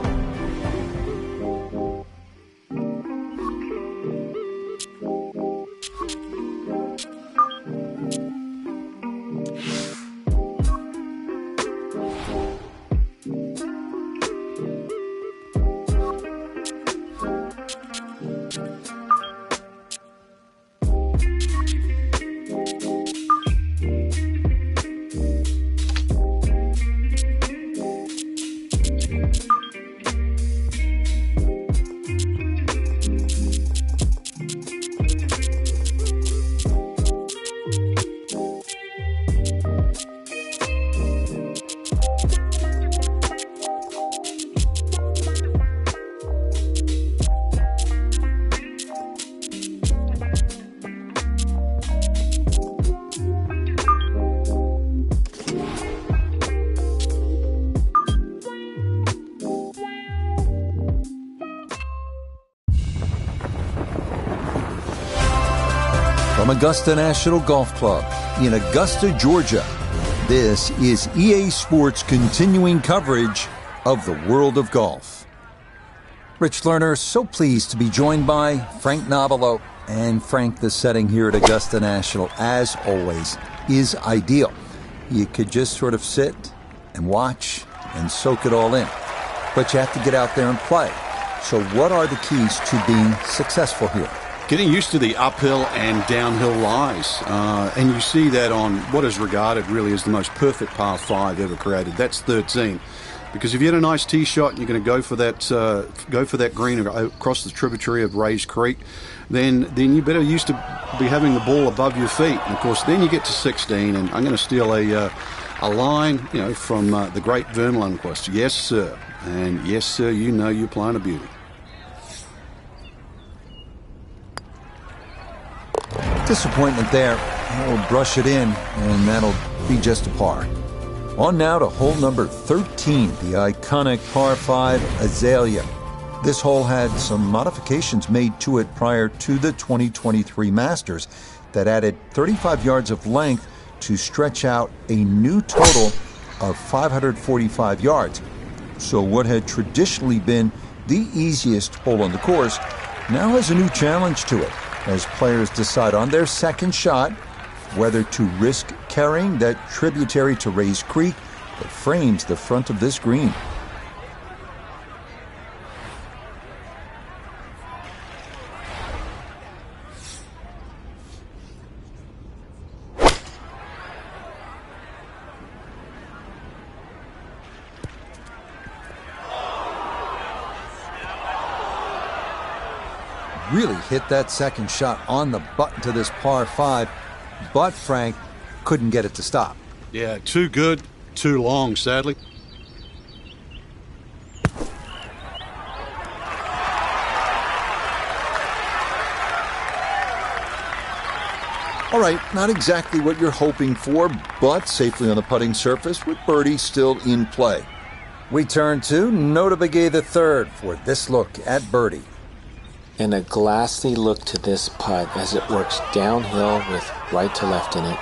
From Augusta National Golf Club in Augusta, Georgia, this is EA Sports' continuing coverage of the world of golf. Rich Lerner, so pleased to be joined by Frank Nobilo. And Frank, the setting here at Augusta National, as always, is ideal. You could just sort of sit and watch and soak it all in. But you have to get out there and play. So what are the keys to being successful here? Getting used to the uphill and downhill lies. And you see that on what is regarded really as the most perfect par 5 ever created. That's 13. Because if you hit a nice tee shot and you're going to go for that green across the tributary of Rays Creek, then you better used to be having the ball above your feet. And of course, then you get to 16, and I'm going to steal a line, from the great Vern Lundquist. Yes, sir. And yes, sir, you know you're playing a beauty. Disappointment there. He'll brush it in, and that'll be just a par. On now to hole number 13, the iconic par 5 Azalea. This hole had some modifications made to it prior to the 2023 Masters that added 35 yards of length to stretch out a new total of 545 yards. So what had traditionally been the easiest hole on the course now has a new challenge to it, as players decide on their second shot whether to risk carrying that tributary to Rays Creek that frames the front of this green. Really hit that second shot on the button to this par 5, but Frank couldn't get it to stop. Yeah, too good, too long, sadly. All right, not exactly what you're hoping for, but safely on the putting surface with birdie still in play. We turn to Notah Begay III for this look at birdie. And a glassy look to this putt as it works downhill with right to left in it.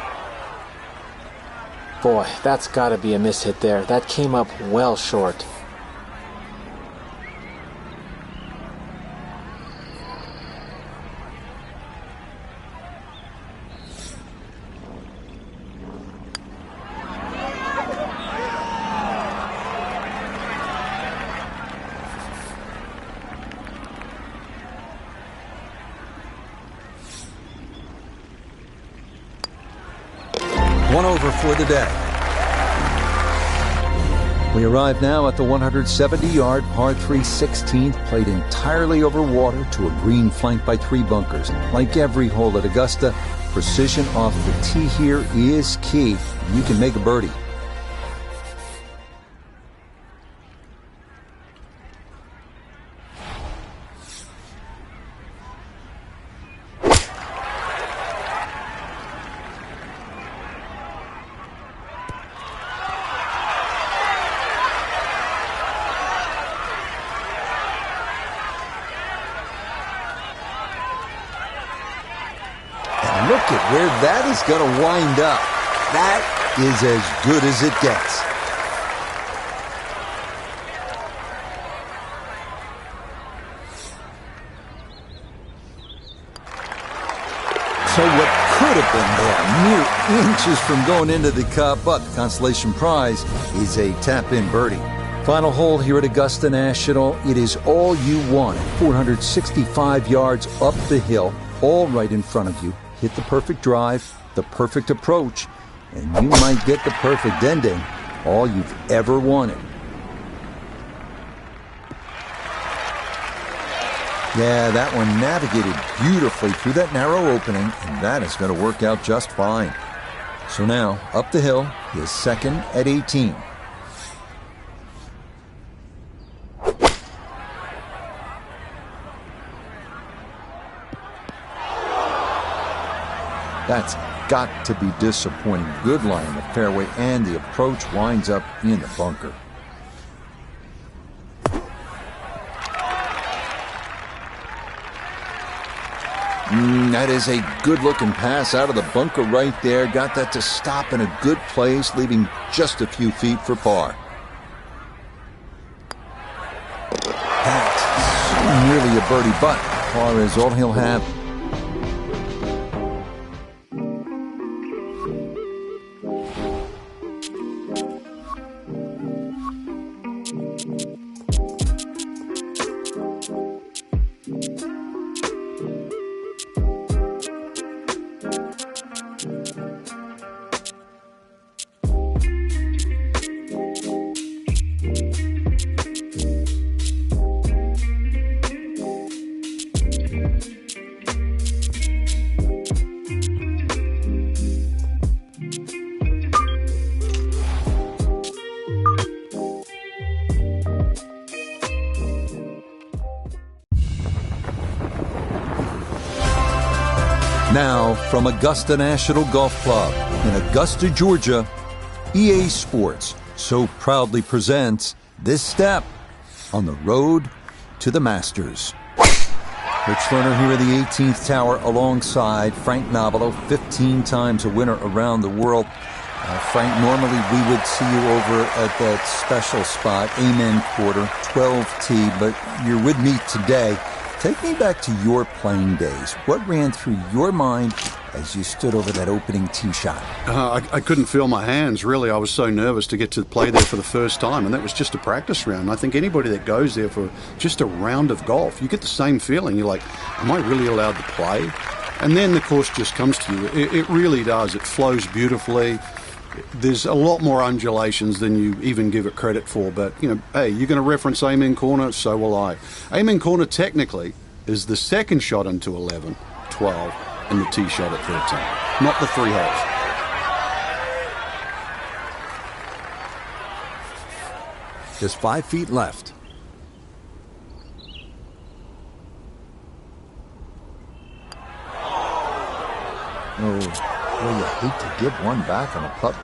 Boy, that's got to be a mishit there. That came up well short. One over for the day. We arrive now at the 170-yard par 3 16th, played entirely over water to a green flanked by 3 bunkers. Like every hole at Augusta, precision off the tee here is key. You can make a birdie. Look at where that is going to wind up. That is as good as it gets. So what could have been there, mere inches from going into the cup, but the consolation prize is a tap-in birdie. Final hole here at Augusta National. It is all you want. 465 yards up the hill, all right in front of you. Hit the perfect drive, the perfect approach, and you might get the perfect ending, all you've ever wanted. Yeah, that one navigated beautifully through that narrow opening, and that is going to work out just fine. So now, up the hill, his second at 18. That's got to be disappointing. Good lie in the fairway, and the approach winds up in the bunker. That is a good-looking pass out of the bunker right there. Got that to stop in a good place, leaving just a few feet for par. That's nearly a birdie, but par is all he'll have. Now, from Augusta National Golf Club in Augusta, Georgia, EA Sports so proudly presents this step on the road to the Masters. Rich Lerner here in the 18th tower alongside Frank Nobilo, 15 times a winner around the world. Frank, normally we would see you over at that special spot, Amen Quarter, 12T, but you're with me today. Take me back to your playing days. What ran through your mind as you stood over that opening tee shot? I couldn't feel my hands, really. I was so nervous to get to play there for the first time, and that was just a practice round. I think anybody that goes there for just a round of golf, you get the same feeling. You're like, am I really allowed to play? And then the course just comes to you. It really does. It flows beautifully. There's a lot more undulations than you even give it credit for, but, you know, hey, you're going to reference Amen Corner, so will I. Amen Corner, technically, is the second shot into 11, 12, and the tee shot at 13, not the 3 holes. Just 5 feet left. Oh, well, you hate to give one back on a putt